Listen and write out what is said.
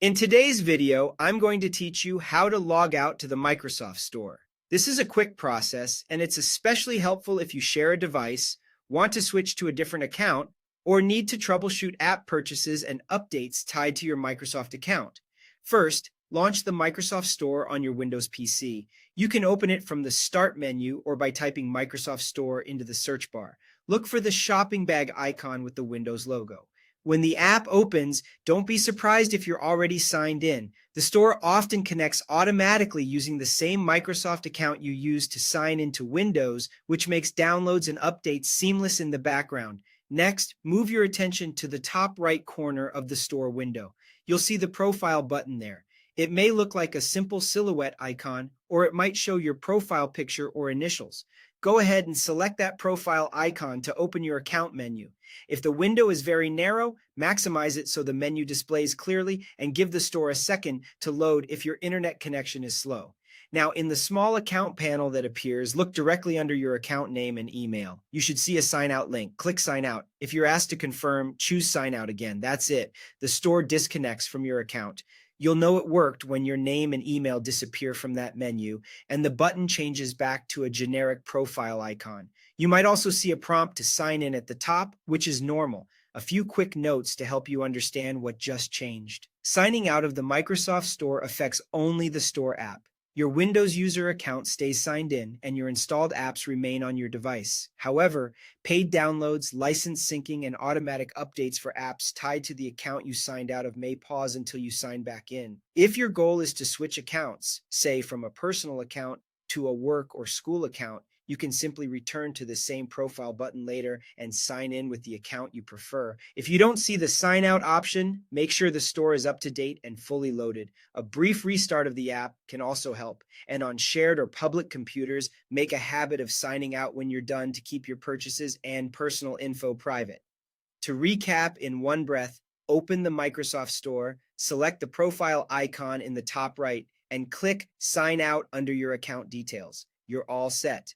In today's video, I'm going to teach you how to log out to the Microsoft Store. This is a quick process, and it's especially helpful if you share a device, want to switch to a different account, or need to troubleshoot app purchases and updates tied to your Microsoft account. First, launch the Microsoft Store on your Windows PC. You can open it from the Start menu or by typing Microsoft Store into the search bar. Look for the shopping bag icon with the Windows logo. When the app opens, don't be surprised if you're already signed in. The store often connects automatically using the same Microsoft account you used to sign into Windows, which makes downloads and updates seamless in the background. Next, move your attention to the top right corner of the store window. You'll see the profile button there. It may look like a simple silhouette icon, or it might show your profile picture or initials. Go ahead and select that profile icon to open your account menu. If the window is very narrow, maximize it so the menu displays clearly and give the store a second to load if your internet connection is slow. Now, in the small account panel that appears, look directly under your account name and email. You should see a sign out link. Click sign out. If you're asked to confirm, choose sign out again. That's it. The store disconnects from your account. You'll know it worked when your name and email disappear from that menu and the button changes back to a generic profile icon. You might also see a prompt to sign in at the top, which is normal. A few quick notes to help you understand what just changed. Signing out of the Microsoft Store affects only the Store app. Your Windows user account stays signed in and your installed apps remain on your device. However, paid downloads, license syncing, and automatic updates for apps tied to the account you signed out of may pause until you sign back in. If your goal is to switch accounts, say from a personal account to a work or school account, you can simply return to the same profile button later and sign in with the account you prefer. If you don't see the sign out option, make sure the store is up to date and fully loaded. A brief restart of the app can also help. And on shared or public computers, make a habit of signing out when you're done to keep your purchases and personal info private. To recap in one breath, open the Microsoft Store, select the profile icon in the top right, and click Sign Out under your account details. You're all set.